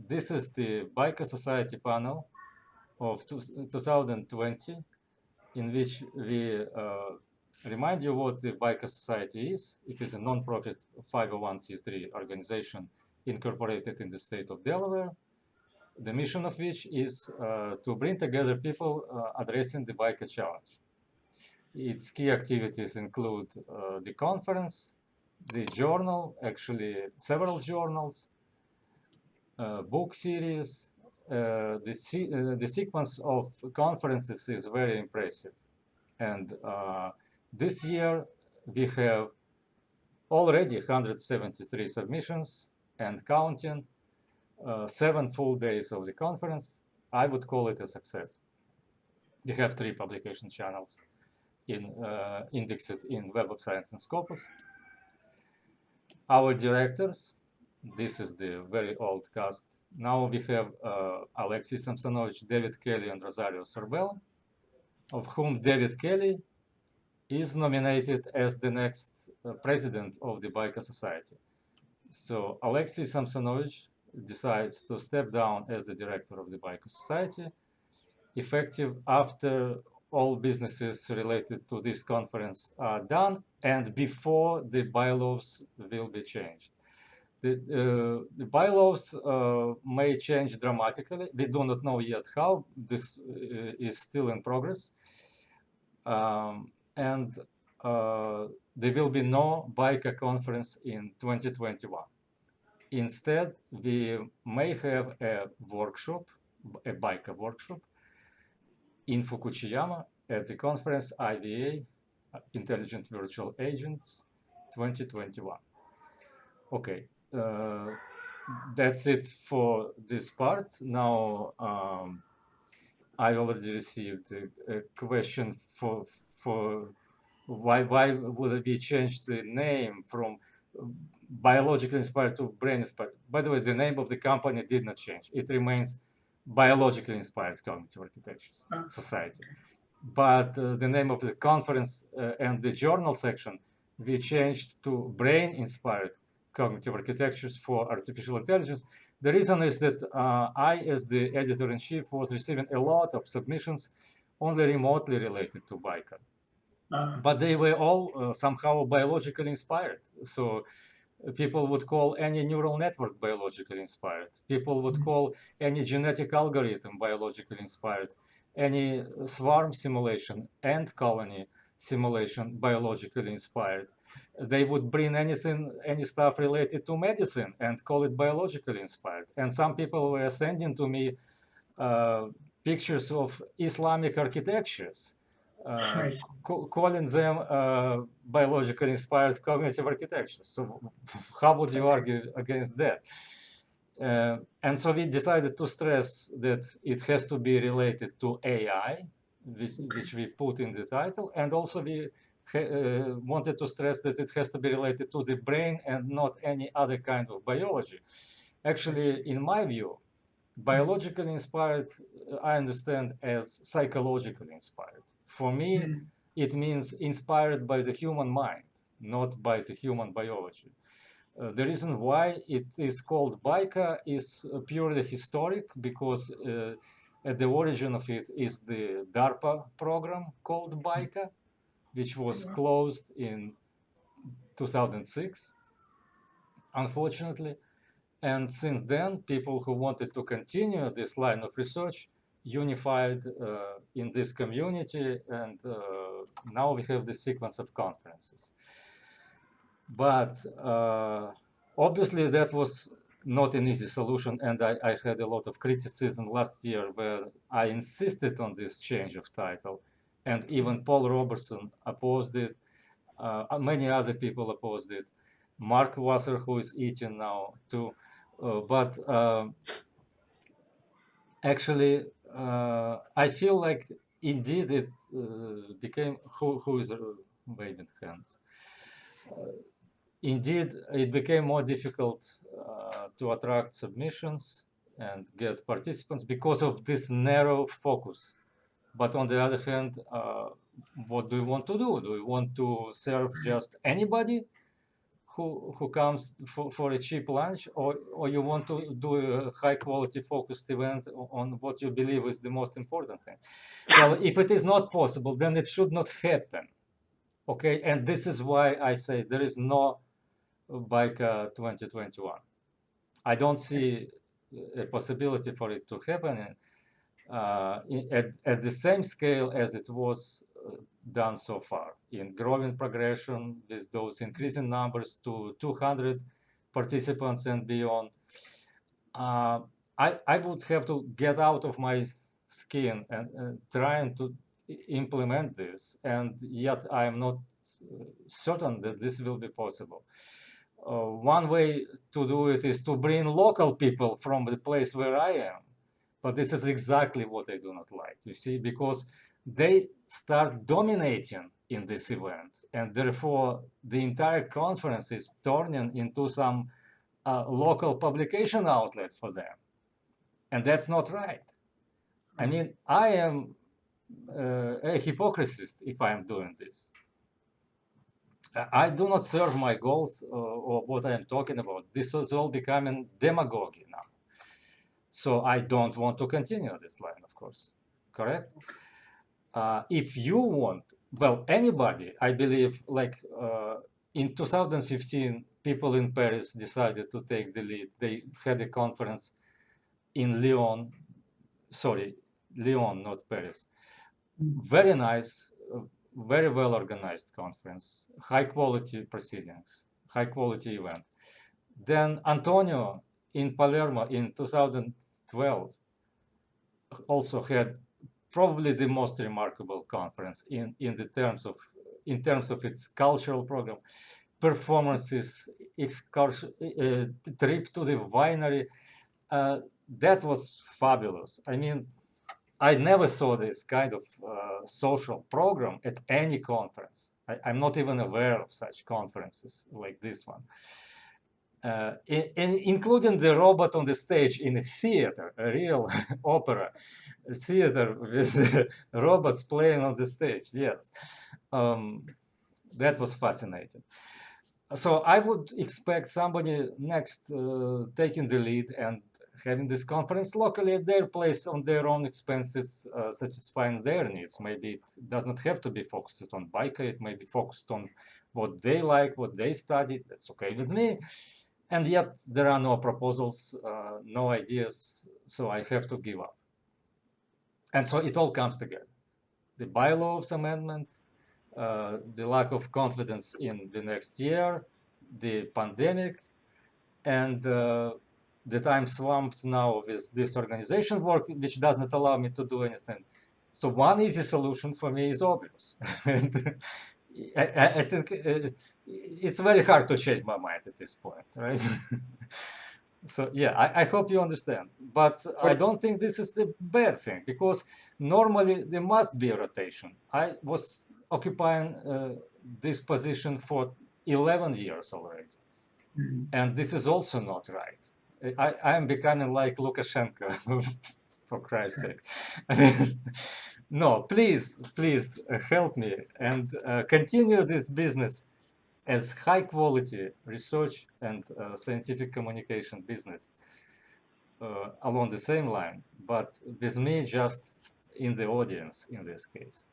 This is the BICA Society panel of 2020, in which we remind you what the BICA Society is. It is a non-profit 501c3 organization incorporated in the state of Delaware, the mission of which is to bring together people addressing the BICA challenge. Its key activities include the conference, the journal, actually several journals, book series. The sequence of conferences is very impressive. And this year we have already 173 submissions and counting, 7 full days of the conference. I would call it a success. We have 3 publication channels indexed in Web of Science and Scopus. Our directors, this is the very old cast. Now we have Alexei Samsonovich, David Kelly, and Rosario Sorbel, of whom David Kelly is nominated as the next president of the BICA Society. So Alexei Samsonovich decides to step down as the director of the BICA Society, effective after all businesses related to this conference are done and before the bylaws will be changed. The bylaws may change dramatically. We do not know yet how. This is still in progress. And there will be no BICA conference in 2021. Instead, we may have a workshop, a BICA workshop, in Fukuchiyama at the conference IVA, Intelligent Virtual Agents 2021. Okay, that's it for this part. Now, I already received a question for why would we change the name from biologically inspired to brain inspired. By the way, the name of the company did not change. It remains Biologically Inspired Cognitive Architectures Society. But the name of the conference and the journal section, we changed to Brain Inspired Cognitive Architectures for Artificial Intelligence. The reason is that I, as the editor-in-chief, was receiving a lot of submissions only remotely related to BICA. But they were all somehow biologically inspired. So people would call any neural network biologically inspired. People would call any genetic algorithm biologically inspired. Any swarm simulation and colony simulation biologically inspired. They would bring anything, any stuff related to medicine and call it biologically inspired. And some people were sending to me pictures of Islamic architectures, calling them biologically inspired cognitive architectures. So how would you argue against that? And so we decided to stress that it has to be related to AI, which we put in the title, and also we wanted to stress that it has to be related to the brain and not any other kind of biology. Actually, in my view, biologically inspired, I understand as psychologically inspired. For me, it means inspired by the human mind, not by the human biology. The reason why it is called BICA is purely historic, because at the origin of it is the DARPA program called BICA, which was closed in 2006, unfortunately. And since then, people who wanted to continue this line of research unified in this community, and now we have this sequence of conferences. But obviously that was not an easy solution, and I had a lot of criticism last year where I insisted on this change of title, and even Paul Robertson opposed it. Many other people opposed it. Mark Wasser, who is eating now too. But actually, I feel like indeed it became, who is waving hands? Indeed, it became more difficult to attract submissions and get participants because of this narrow focus. But on the other hand, what do we want to do? Do we want to serve just anybody who comes for a cheap lunch, or you want to do a high quality focused event on what you believe is the most important thing? Well, if it is not possible, then it should not happen. Okay, and this is why I say there is no BICA 2021. I don't see a possibility for it to happen at the same scale as it was done so far, in growing progression with those increasing numbers to 200 participants and beyond. I would have to get out of my skin and trying to implement this, and yet I am not certain that this will be possible. One way to do it is to bring local people from the place where I am. But this is exactly what I do not like, you see, because they start dominating in this event, and therefore the entire conference is turning into some local publication outlet for them. And that's not right. I mean, I am a hypocrite if I am doing this. I do not serve my goals or what I am talking about. This is all becoming demagogy now. So I don't want to continue this line, of course, correct? If you want, well, anybody, I believe, like in 2015, people in Paris decided to take the lead. They had a conference in Lyon, Lyon, not Paris. Very nice, very well organized conference, high quality proceedings, high quality event. Then Antonio in Palermo in 2012 also had probably the most remarkable conference in terms of its cultural program, performances, excursion, trip to the winery. That was fabulous. I mean, I never saw this kind of social program at any conference. I'm not even aware of such conferences like this one. Including the robot on the stage in a theater, a real opera theater with robots playing on the stage. Yes, that was fascinating. So I would expect somebody next taking the lead and having this conference locally at their place on their own expenses, satisfying their needs. Maybe it does not have to be focused on BICA. It may be focused on what they like, what they studied. That's okay with me. And yet there are no proposals, no ideas, so I have to give up. And so it all comes together. The bylaws amendment, the lack of confidence in the next year, the pandemic, and that I'm swamped now with this organization work, which does not allow me to do anything. So one easy solution for me is obvious. And I think it's very hard to change my mind at this point, right? So yeah, I hope you understand. But I don't think this is a bad thing, because normally there must be a rotation. I was occupying this position for 11 years already. And this is also not right. I am becoming like Lukashenko, for Christ's sake. I mean, no, please help me and continue this business as high quality research and scientific communication business along the same line, but with me just in the audience in this case.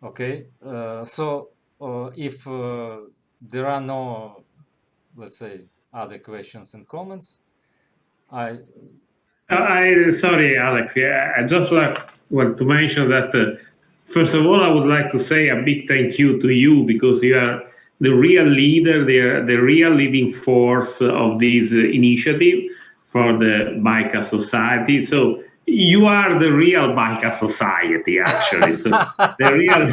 Okay, so if there are no, let's say, other questions and comments, Sorry, Alex. Yeah, I just want to mention that first of all, I would like to say a big thank you to you, because you are the real leader, the real leading force of this initiative for the BICA Society. So you are the real BICA Society, actually. So the real.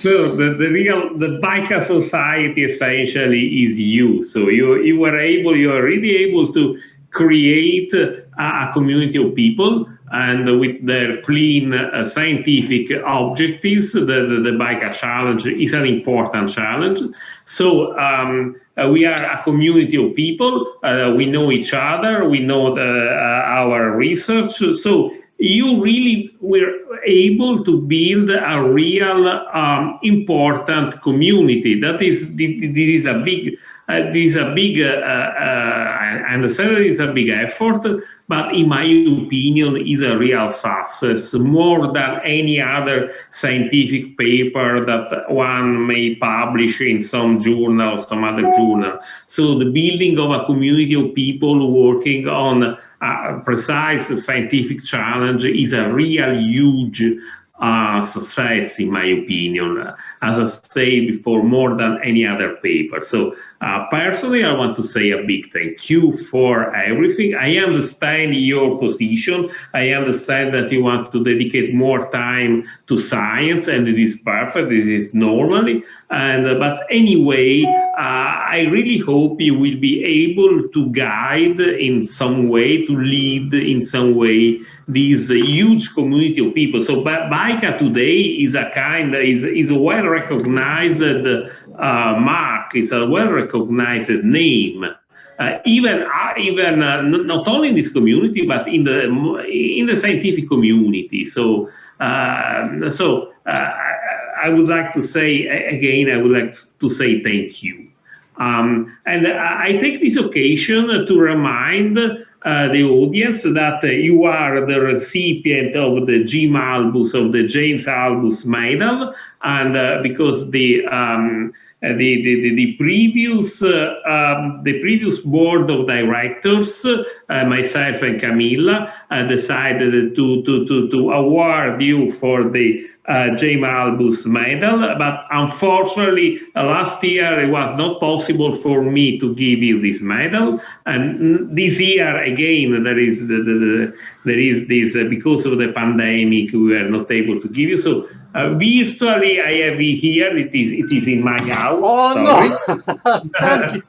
So the BICA Society essentially is you. So you are really able to create a community of people, and with their clean scientific objectives, the BICA challenge is an important challenge. So we are a community of people. We know each other. We know our research. So you really were able to build a real important community. That is, this is a big, I understand that it's a big effort, but in my opinion, is a real success more than any other scientific paper that one may publish in some journal, some other journal. So the building of a community of people working on a precise scientific challenge is a real huge success, in my opinion, as I say before, more than any other paper. So, personally, I want to say a big thank you for everything. I understand your position. I understand that you want to dedicate more time to science, and it is perfect. It is normally. And but anyway, I really hope you will be able to guide in some way, to lead in some way this huge community of people. So BICA today is is a well recognized mark, is a well recognized name. Not only in this community but in the scientific community. So I would like to say again, I would like to say thank you. And I take this occasion to remind the audience that you are the recipient of the Jim Albus, of the James Albus Medal, and because the previous board of directors, myself and Camilla, decided to award you for the James Albus Medal, but unfortunately, last year it was not possible for me to give you this medal, and this year again there is this because of the pandemic we were not able to give you. So virtually, I have it here. It is in my house. Oh Sorry. no! Thank you.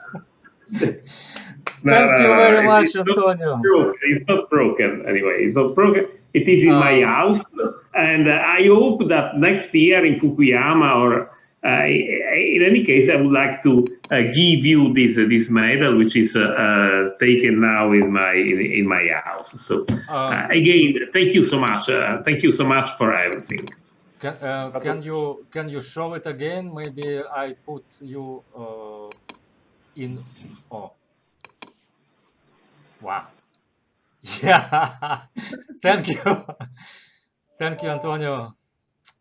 No, Thank you no. very much, It's not Antonio. broken. It's not broken. Anyway, it's not broken. It is in my Um, house, and I hope that next year in Fukuyama, or in any case, I would like to give you this medal, which is taken now in my house. So uh, again, thank you so much. Thank you so much for everything. can you show it again? Maybe I put you in. Oh, wow. Yeah. Thank you. Thank you, Antonio.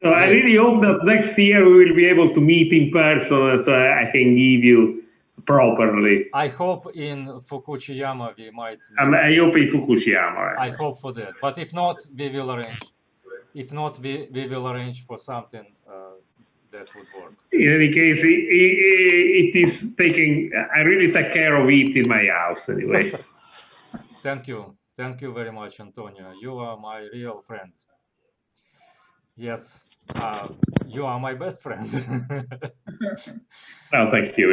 So I Great. really hope that next year we will be able to meet in person, so I can give you properly. I hope in Fukuchiyama we might meet. I hope in Fukushima. I hope for that. But if not, we will arrange. If not, we will arrange for something that would work. In any case, it is taking. I really take care of it in my house anyway. Thank you. Thank you very much, Antonio. You are my real friend. Yes, you are my best friend. No, thank you.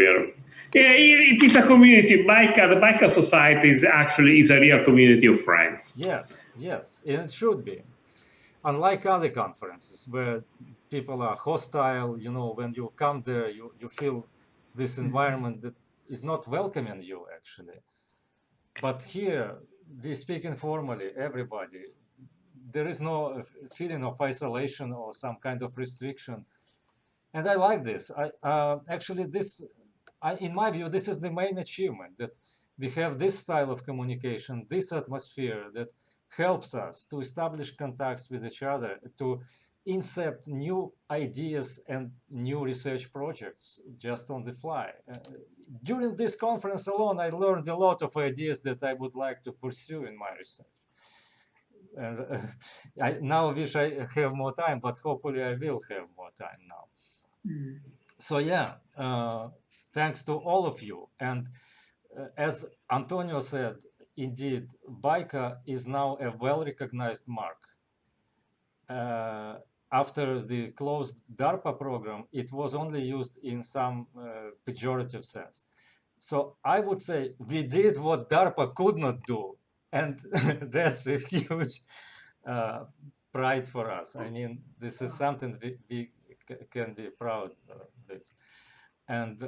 Yeah, it is a community. The BICA society is a real community of friends. Yes, yes, and it should be. Unlike other conferences where people are hostile, you know, when you come there, you feel this environment that is not welcoming you actually. But here, we speak informally, everybody. There is no feeling of isolation or some kind of restriction. And I like this. Actually, in my view, this is the main achievement, that we have this style of communication, this atmosphere that helps us to establish contacts with each other, to incept new ideas and new research projects just on the fly. During this conference alone, I learned a lot of ideas that I would like to pursue in my research. And I now wish I have more time, but hopefully I will have more time now. So yeah, thanks to all of you. And as Antonio said, indeed, BICA is now a well-recognized mark. After the closed DARPA program, it was only used in some pejorative sense. So I would say we did what DARPA could not do, and that's a huge pride for us. I mean, this is something we can be proud of this. And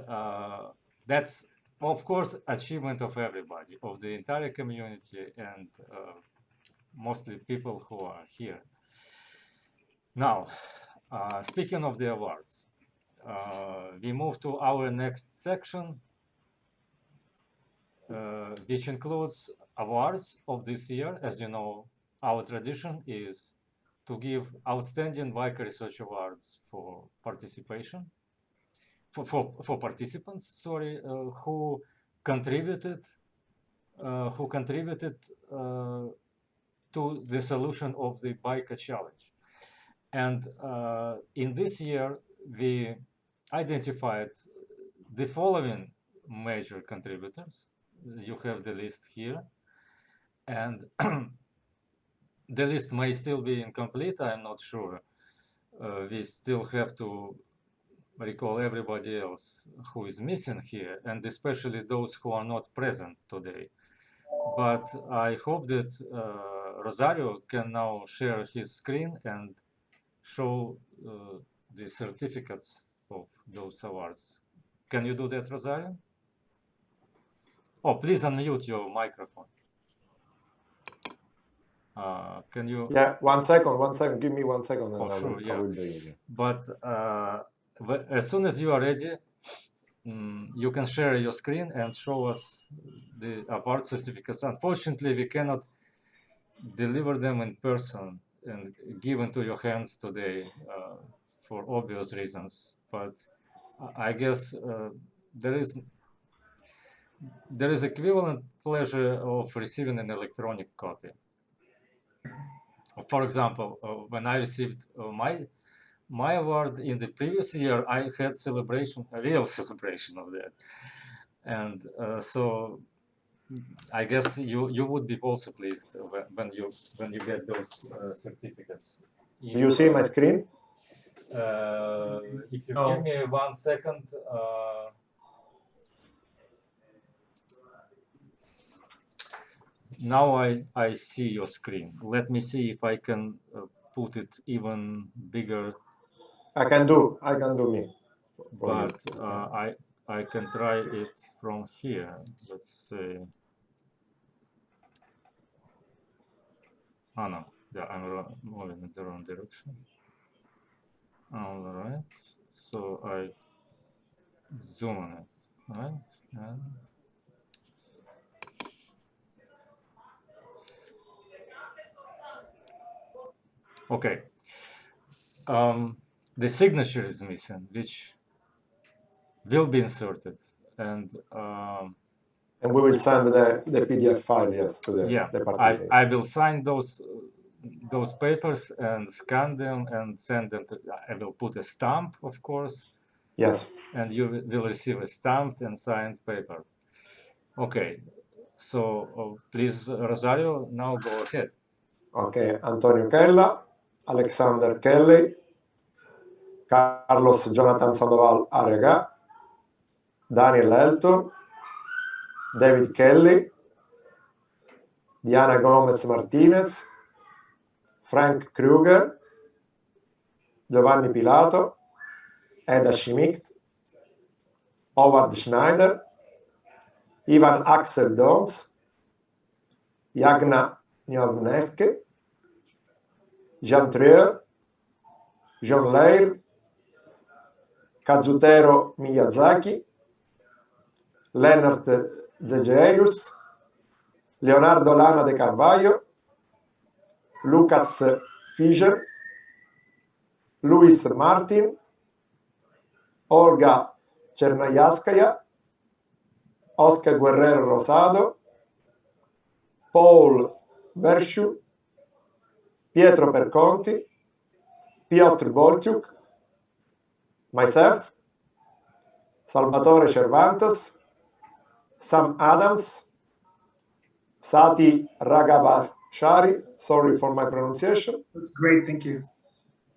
that's, of course, achievement of everybody, of the entire community, and mostly people who are here. Now, speaking of the awards, we move to our next section, which includes awards of this year. As you know, our tradition is to give outstanding BICA research awards for participation, for participants, sorry, who contributed to the solution of the BICA challenge. And in this year, we identified the following major contributors. You have the list here. And the list may still be incomplete, I'm not sure. We still have to recall everybody else who is missing here, and especially those who are not present today. But I hope that Rosario can now share his screen and show the certificates of those awards. Can you do that, Rosario? Oh, please unmute your microphone. Can you? Yeah, 1 second, 1 second. Give me 1 second and Oh, sure, I yeah. will bring it. But as soon as you are ready, you can share your screen and show us the award certificates. Unfortunately, we cannot deliver them in person and give into your hands today for obvious reasons. But I guess there is equivalent pleasure of receiving an electronic copy. For example, when I received my award in the previous year, I had a real celebration of that, and so I guess you would be also pleased when you get those certificates. Do you see my screen? If you give me 1 second. Now I see your screen. Let me see if I can put it even bigger. I can do me. But I can try it from here. Let's say. Oh no, yeah, I'm moving in the wrong direction. All right, so I zoom on it, right? And okay. The signature is missing, which will be inserted, and we will send the PDF file, yes, to the yeah, participant. I will sign those papers and scan them and send them to. I will put a stamp, of course. Yes. And you will receive a stamped and signed paper. Okay, so please, Rosario, now go ahead. Okay, Antonio Kella, Alexander Kelly, Carlos Jonathan Sandoval Arega, Daniel Elton, David Kelly, Diana Gomez Martinez, Frank Kruger, Giovanni Pilato, Eda Schmidt, Howard Schneider, Ivan Axel Dons, Jagna Njovneske, Jean Trier, John Lair, Kazutero Miyazaki, Leonard Zegerius, Leonardo Lana de Carvalho, Lucas Fischer, Luis Martin, Olga Chernayaskaya, Oscar Guerrero Rosado, Paul Vershu, Pietro Perconti, Piotr Bolchuk, myself, Salvatore Cervantes, Sam Adams, Sati Raghavashari, sorry for my pronunciation. That's great, thank you.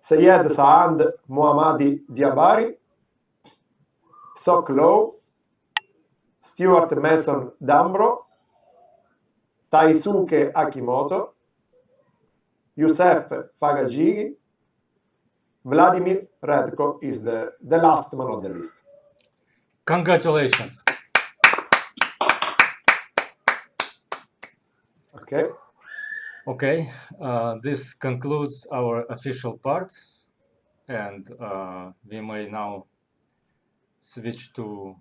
Sayed Saad Mohammadi Diabari, Sok Low, Stuart Mason Dambro, Taisuke Akimoto, Youssef Fagajigi, Vladimir Redko is the last man on the list. Congratulations. Okay. Okay, this concludes our official part, and we may now switch to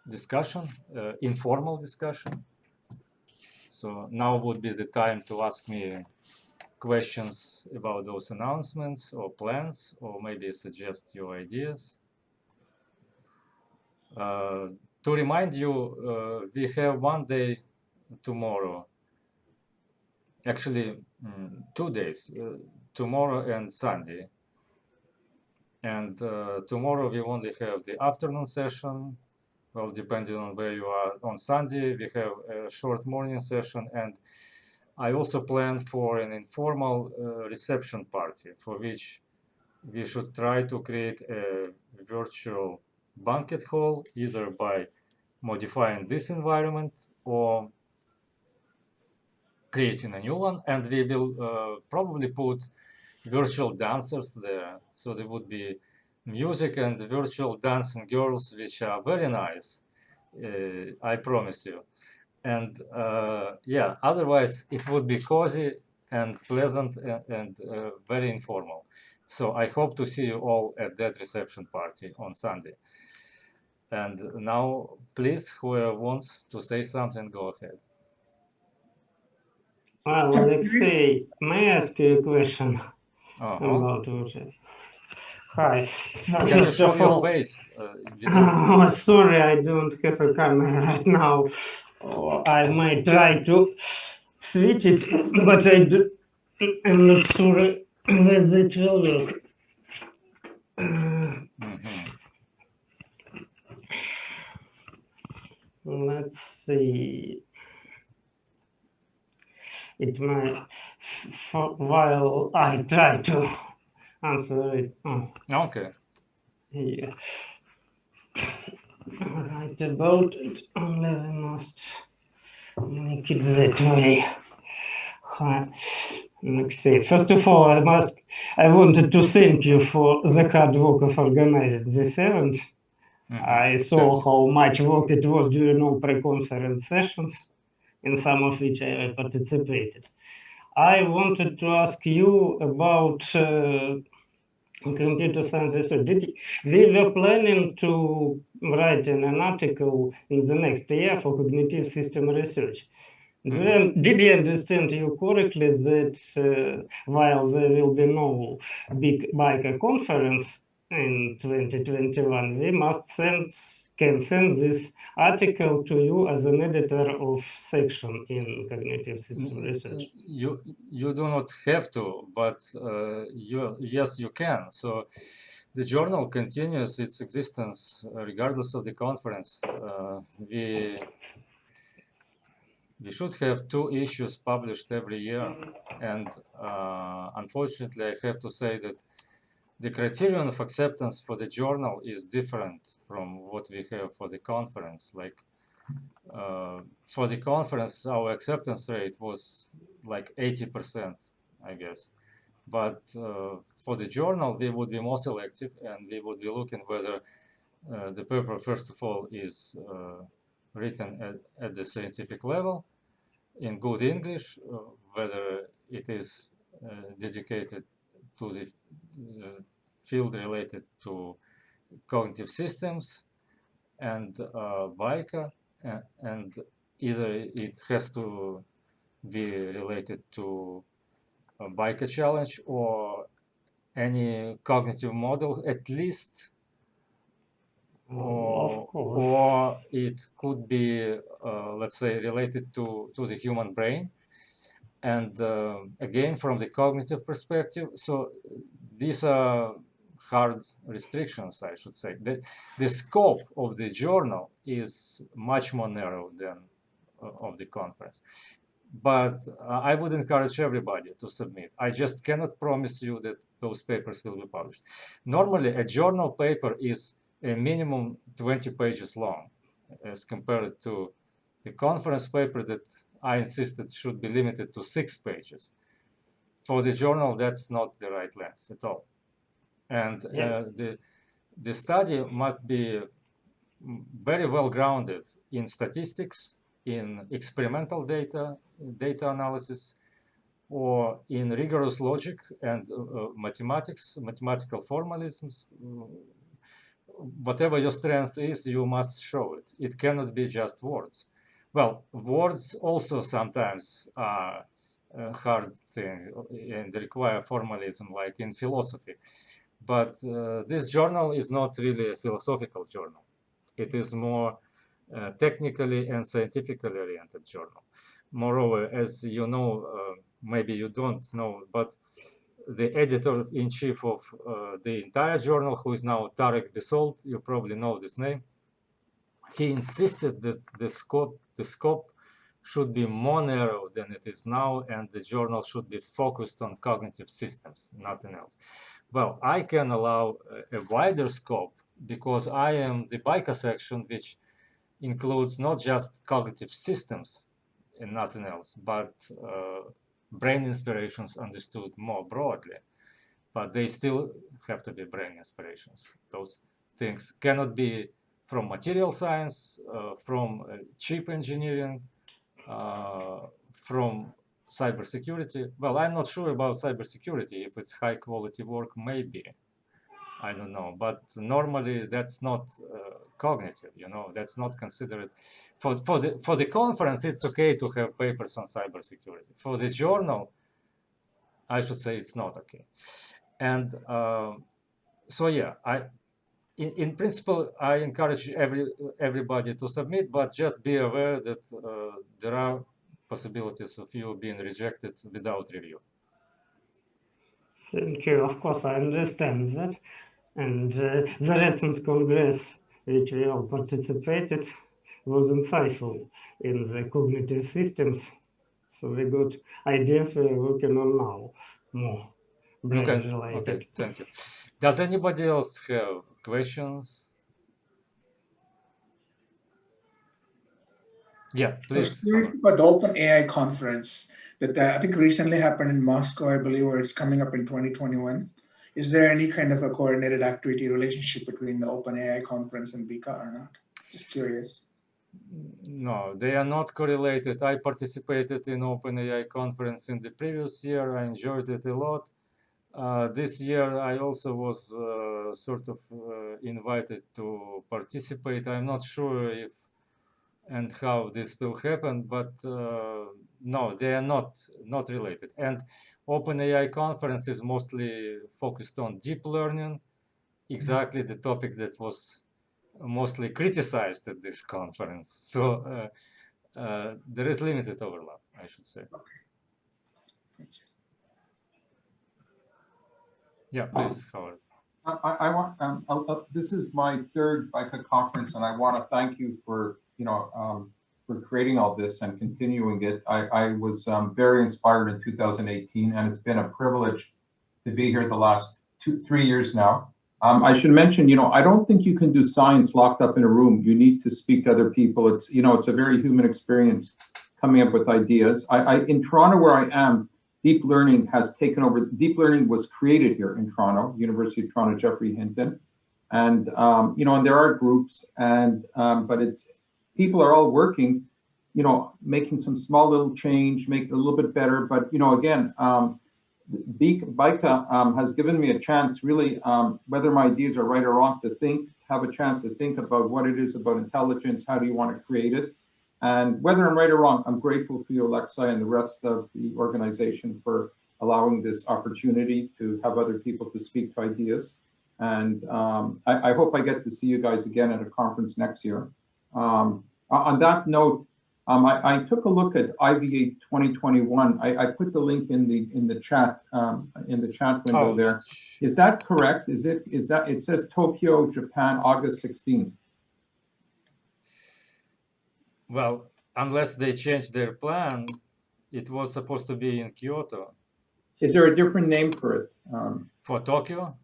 discussion, informal discussion. So now would be the time to ask me questions about those announcements or plans, or maybe suggest your ideas. To remind you, we have one day tomorrow, actually 2 days, tomorrow and Sunday. And tomorrow we only have the afternoon session. Well, depending on where you are. On Sunday, we have a short morning session, and I also plan for an informal reception party, for which we should try to create a virtual banquet hall, either by modifying this environment or creating a new one. And we will probably put virtual dancers there. So there would be music and virtual dancing girls, which are very nice, I promise you. And yeah, otherwise it would be cozy and pleasant and very informal. So I hope to see you all at that reception party on Sunday. And now, please, whoever wants to say something, go ahead. Well, Alexei, may I ask you a question about Roger? Hi. Can you show your face? Oh, sorry, I don't have a camera right now. Oh, I might try to switch it, but I'm not sure whether it will work. Let's see. It might, while I try to answer it. Oh. Okay. Yeah. Right about it, only I must make it that way. Let's see. First of all, I wanted to thank you for the hard work of organizing this event. I saw how much work it was during all pre-conference sessions, in some of which I participated. I wanted to ask you about computer science research. We were planning to write an article in the next year for cognitive system research. Did I understand you correctly that while there will be no big BICA conference in 2021, we can send this article to you as an editor of section in cognitive system research? You do not have to, but yes, you can. So the journal continues its existence regardless of the conference. We should have 2 issues published every year, and unfortunately, I have to say that the criterion of acceptance for the journal is different from what we have for the conference. Like for the conference, our acceptance rate was like 80%, I guess. But for the journal, we would be more selective, and we would be looking whether the paper, first of all, is written at the scientific level in good English, whether it is dedicated to the field related to cognitive systems and BICA, and either it has to be related to a BICA challenge or any cognitive model at least, or it could be, let's say, related to the human brain. And again, from the cognitive perspective, so these are hard restrictions, I should say. The scope of the journal is much more narrow than of the conference. But I would encourage everybody to submit. I just cannot promise you that those papers will be published. Normally, a journal paper is a minimum 20 pages long, as compared to the conference paper that I insisted should be limited to 6 pages. For the journal, that's not the right length at all. And the study must be very well grounded in statistics, in experimental data analysis, or in rigorous logic and mathematical formalisms. Whatever your strength is, you must show it. It cannot be just words. Well, words also sometimes are a hard thing and require formalism, like in philosophy. But this journal is not really a philosophical journal. It is more technically and scientifically oriented journal. Moreover, as you know, maybe you don't know, but the editor-in-chief of the entire journal, who is now Tarek Bisold, you probably know this name, he insisted that the scope should be more narrow than it is now, and the journal should be focused on cognitive systems, nothing else. Well, I can allow a wider scope because I am the BICA section, which includes not just cognitive systems and nothing else, but brain inspirations understood more broadly. But they still have to be brain inspirations. Those things cannot be from material science, from chip engineering, from cybersecurity. Well, I'm not sure about cybersecurity. If it's high quality work, maybe. I don't know. But normally that's not cognitive, you know, that's not considered. For the conference, it's okay to have papers on cybersecurity. For the journal, I should say it's not okay. And so yeah, in principle, I encourage everybody to submit, but just be aware that there are possibilities of you being rejected without review. Thank you. Of course, I understand that. And the recent Congress, which we all participated, was insightful in the cognitive systems. So we got ideas we're working on now, more brain related. Okay, thank you. Does anybody else have questions? Yeah, please. About the Open AI conference that I think recently happened in Moscow, I believe, or it's coming up in 2021. Is there any kind of a coordinated activity relationship between the Open AI conference and BICA or not? Just curious. No, they are not correlated. I participated in OpenAI conference in the previous year. I enjoyed it a lot. This year, I also was sort of invited to participate. I'm not sure if and how this will happen, but no, they are not related. And OpenAI conference is mostly focused on deep learning, exactly the topic that was mostly criticized at this conference. So there is limited overlap, I should say. Thank you. Yeah, please, Howard. I want this is my third BICA conference, and I want to thank you for for creating all this and continuing it. I was very inspired in 2018, and it's been a privilege to be here the last 3 years now. I should mention, I don't think you can do science locked up in a room. You need to speak to other people. It's it's a very human experience coming up with ideas. In Toronto, where I am, deep learning has taken over. Deep learning was created here in Toronto, University of Toronto, Geoffrey Hinton, and and there are groups, and but it's people are all working, making some small little change, make it a little bit better. But again, BICA has given me a chance, really, whether my ideas are right or wrong, to have a chance to think about what it is about intelligence. How do you want to create it? And whether I'm right or wrong, I'm grateful for you, Alexei, and the rest of the organization for allowing this opportunity to have other people to speak to ideas. And I hope I get to see you guys again at a conference next year. On that note, I took a look at IVA 2021. I put the link in the chat window there. Is that correct? It says Tokyo, Japan, August 16th. Well, unless they changed their plan, it was supposed to be in Kyoto. Is there a different name for it? For Tokyo?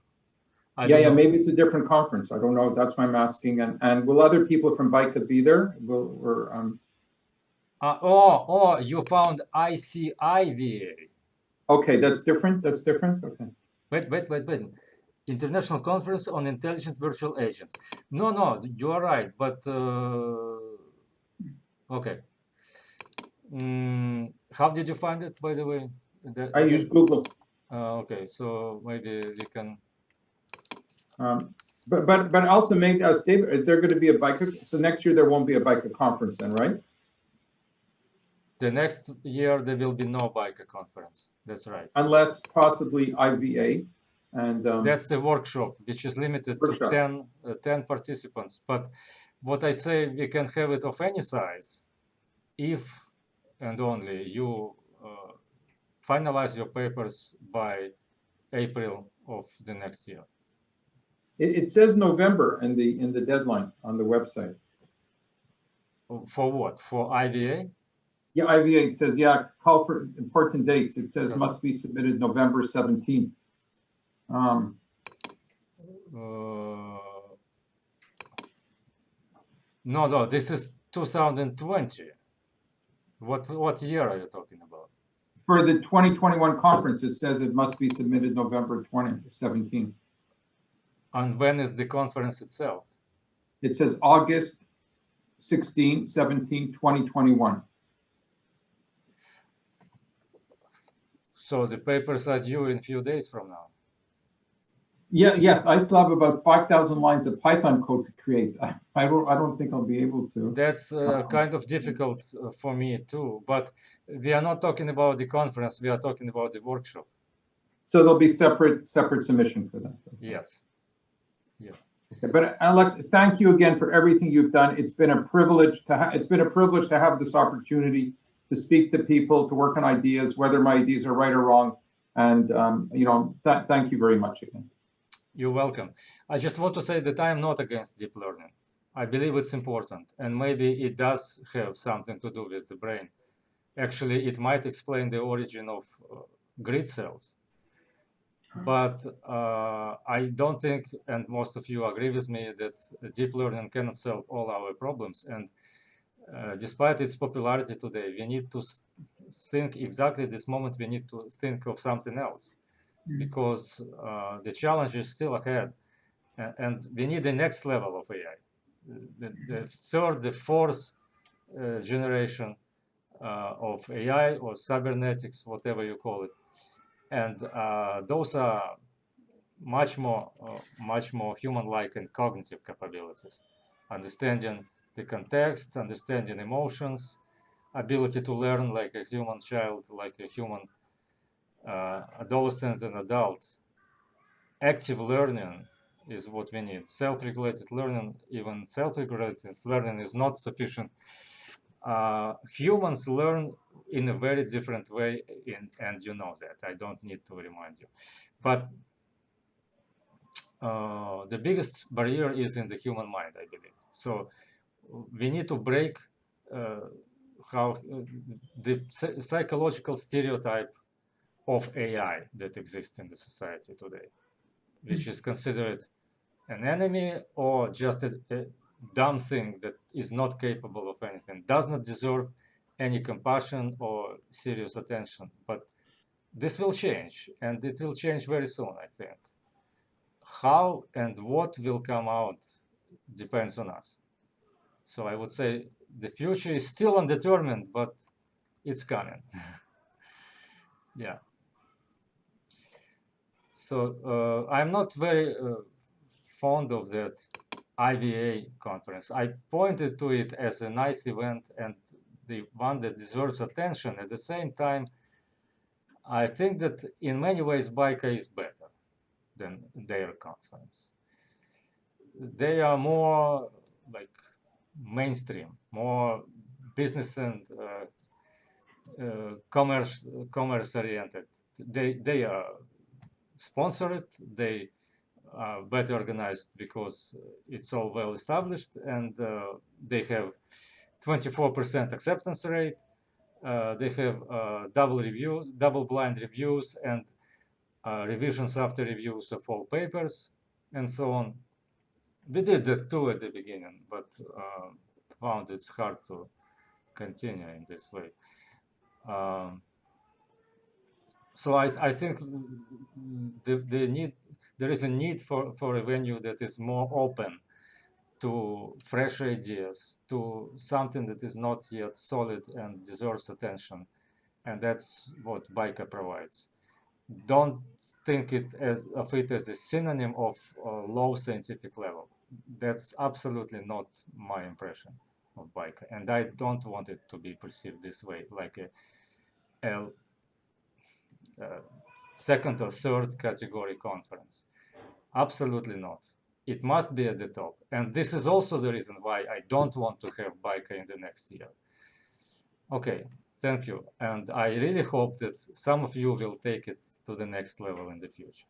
Yeah, maybe it's a different conference. I don't know. That's why I'm asking. And will other people from BICA be there? You found ICIVA. Okay, that's different. That's different. Okay. Wait. International Conference on Intelligent Virtual Agents. No, you are right. But okay. How did you find it, by the way? I use Google. Okay, so maybe we can. But also make us, David, is there going to be a BICA? So next year there won't be a BICA conference then, right? The next year there will be no BICA conference. That's right. Unless possibly IVA, and that's the workshop, which is limited workshop. to 10 participants. But what I say, we can have it of any size, if and only you finalize your papers by April of the next year. It says November in the deadline on the website. For what? For IVA? Yeah, IVA, it says, yeah, call for important dates. It says must be submitted November 17th. No, this is 2020. What year are you talking about? For the 2021 conference, it says it must be submitted November 2017. And when is the conference itself? It says August 16, 17, 2021. So the papers are due in a few days from now. Yeah, yes, I still have about 5,000 lines of Python code to create. I don't think I'll be able to. That's kind of difficult for me too, but we are not talking about the conference, we are talking about the workshop. So there'll be separate submission for that. Yes. Yes. Okay, but Alex, thank you again for everything you've done. It's been a privilege to have this opportunity to speak to people, to work on ideas, whether my ideas are right or wrong. And thank you very much again. You're welcome. I just want to say that I am not against deep learning. I believe it's important, and maybe it does have something to do with the brain. Actually, it might explain the origin of grid cells. But I don't think, and most of you agree with me, that deep learning cannot solve all our problems. And despite its popularity today, we need to think exactly at this moment, we need to think of something else, because the challenge is still ahead. And we need the next level of AI. The third, the fourth generation of AI or cybernetics, whatever you call it. And those are much more human-like and cognitive capabilities. Understanding the context, understanding emotions, ability to learn like a human child, like a human adolescent and adult. Active learning is what we need. Self-regulated learning, even self-regulated learning is not sufficient. Humans learn in a very different way, and you know that. I don't need to remind you. But the biggest barrier is in the human mind, I believe. So we need to break the psychological stereotype of AI that exists in the society today, which is considered an enemy or just a dumb thing that is not capable of anything, does not deserve any compassion or serious attention. But this will change, and it will change very soon, I think. How and what will come out depends on us. So I would say the future is still undetermined, but it's coming. Yeah. So I'm not very fond of that IVA conference. I pointed to it as a nice event and the one that deserves attention. At the same time, I think that in many ways BICA is better than their conference. They are more like mainstream, more business and commerce oriented. They are sponsored. They are better organized because it's all well established, and they have 24% acceptance rate. They have double blind reviews, and revisions after reviews of all papers, and so on. We did that too at the beginning, but found it's hard to continue in this way. So I think there is a need for a venue that is more open to fresh ideas, to something that is not yet solid and deserves attention. and that's what BICA provides. Don't think of it as a synonym of low scientific level. That's absolutely not my impression of BICA, and I don't want it to be perceived this way, like a second or third category conference. Absolutely not. It must be at the top. And this is also the reason why I don't want to have BICA in the next year. Okay, thank you. And I really hope that some of you will take it to the next level in the future.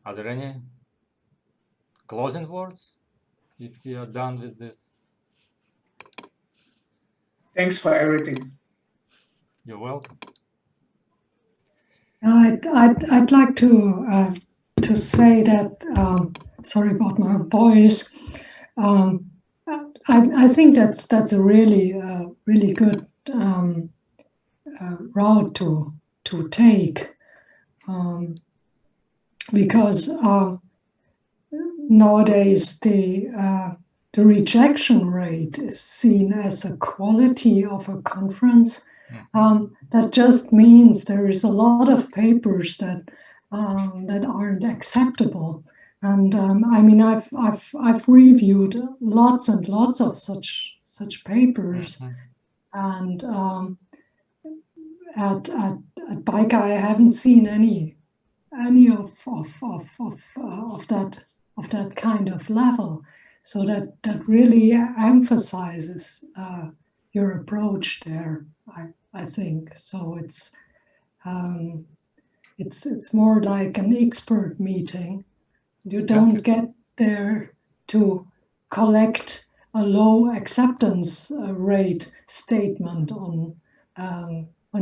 Are there any closing words if we are done with this? Thanks for everything. You're welcome. I'd like to say that sorry about my voice. I think that's a really really good route to take, because nowadays the rejection rate is seen as a quality of a conference. That just means there is a lot of papers that aren't acceptable. And I mean, I've reviewed lots and lots of such papers, and at BICA I haven't seen any of that kind of level. So that really emphasizes your approach there. I think so. It's more like an expert meeting. You don't get there to collect a low acceptance rate statement on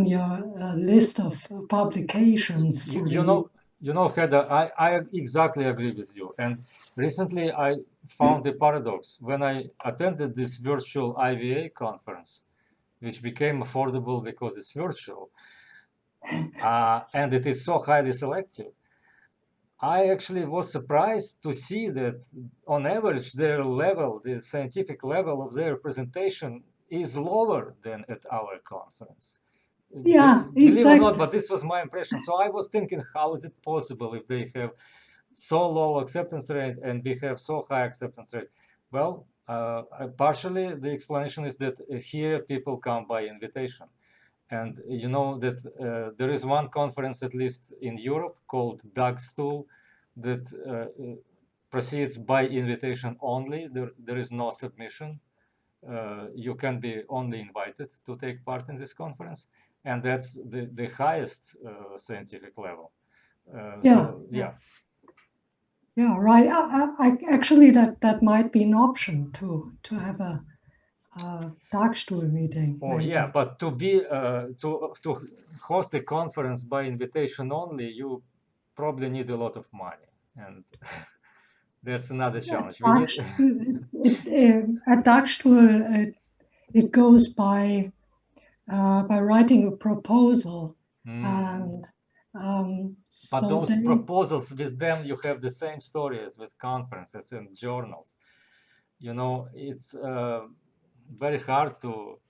your list of publications. You know, Heather, I exactly agree with you. And recently I found a paradox when I attended this virtual IVA conference, which became affordable because it's virtual, and it is so highly selective. I actually was surprised to see that on average their level, the scientific level of their presentation is lower than at our conference. Yeah, Believe exactly. it or not, but this was my impression. So I was thinking, how is it possible if they have so low acceptance rate and we have so high acceptance rate? Well, partially the explanation is that here people come by invitation. And you know that there is one conference, at least in Europe, called Dagstuhl, that proceeds by invitation only. There is no submission. You can be only invited to take part in this conference. And that's the highest scientific level. Yeah, right. I actually that might be an option to have a Dagstuhl meeting. Oh maybe. yeah, but to be to host a conference by invitation only, you probably need a lot of money, and that's another challenge. We need At Dagstuhl, it goes by writing a proposal, and but so those proposals, with them you have the same story as with conferences and journals. You know, it's very hard to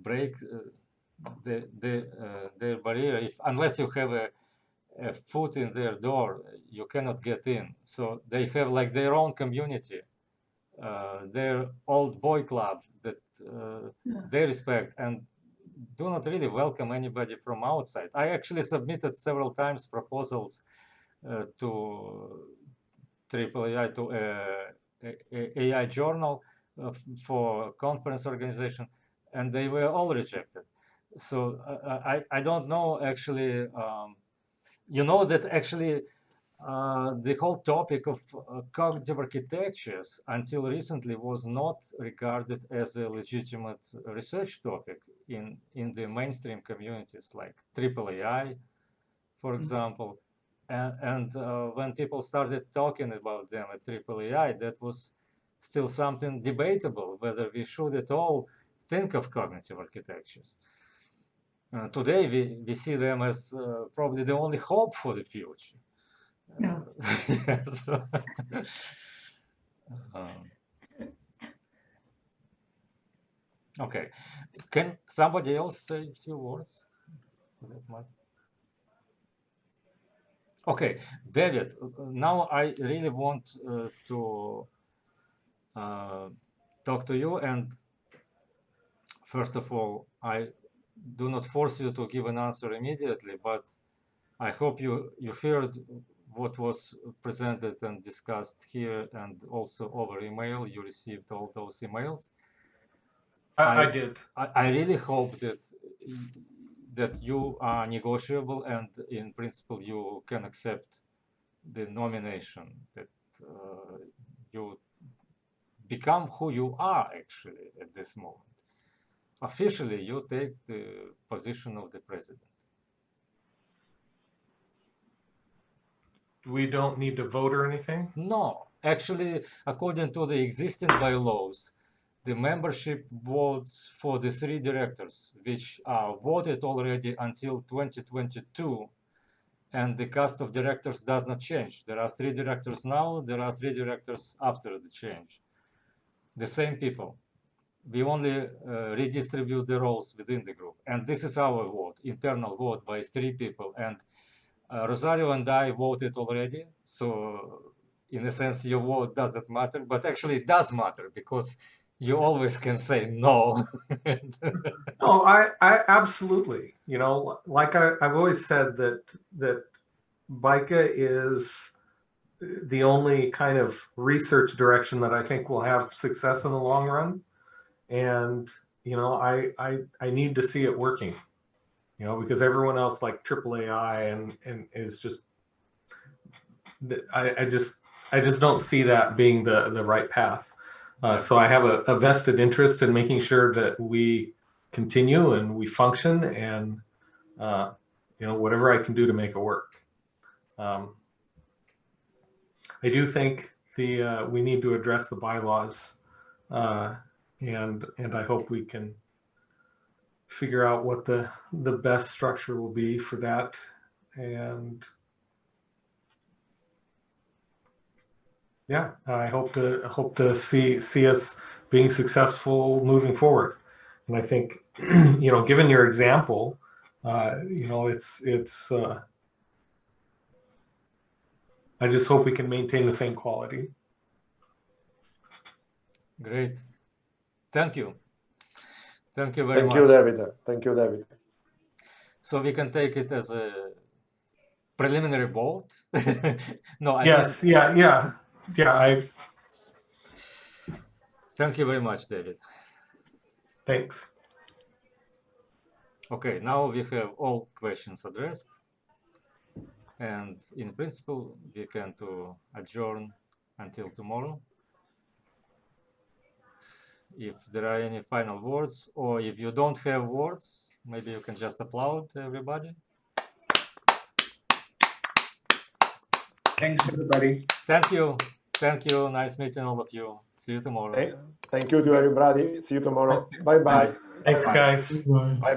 break their barrier unless you have a foot in their door. You cannot get in. So they have like their own community, their old boy club that they respect and do not really welcome anybody from outside. I actually submitted several times proposals to AAAI, to AI journal for conference organization, and they were all rejected. So I don't know actually. You know that actually the whole topic of cognitive architectures until recently was not regarded as a legitimate research topic in the mainstream communities like AAAI, for example. And when people started talking about them at AAAI, that was still something debatable, whether we should at all think of cognitive architectures. Today, we see them as probably the only hope for the future. Yeah. Yes. Um, okay. Can somebody else say a few words? Okay, David, now I really want to talk to you. And first of all, I do not force you to give an answer immediately, but I hope you heard what was presented and discussed here, and also over email. You received all those emails. I did. I really hope that you are negotiable, and in principle you can accept the nomination, that you become who you are actually at this moment. Officially, you take the position of the president. We don't need to vote or anything? No, actually, according to the existing bylaws, the membership votes for the 3 directors, which are voted already until 2022, and the cast of directors does not change. There are 3 directors now, there are 3 directors after the change. The same people. We only redistribute the roles within the group. And this is our vote, internal vote by 3 people. And Rosario and I voted already. So in a sense, your vote doesn't matter, but actually it does matter, because you always can say no. No, I absolutely. You know, like I've always said that BICA is the only kind of research direction that I think will have success in the long run. And, you know, I need to see it working, you know, because everyone else like AAAI and is just, I just don't see that being the right path. So I have a vested interest in making sure that we continue and we function, and you know, whatever I can do to make it work. I do think we need to address the bylaws, and I hope we can figure out what the best structure will be for that. And yeah, I hope to see us being successful moving forward. And I think, you know, given your example, you know, it's I just hope we can maintain the same quality. Great. Thank you. Thank you very much. Thank you, David. Thank you, David. So we can take it as a preliminary vote. No, Yes, yeah. Thank you very much, David. Thanks. Okay, now we have all questions addressed, and in principle we can to adjourn until tomorrow. If there are any final words, or if you don't have words, maybe you can just applaud everybody. Thanks, everybody. Thank you. Thank you. Nice meeting all of you. See you tomorrow. Thank you to everybody. See you tomorrow. Bye-bye. Thanks, guys. Bye-bye.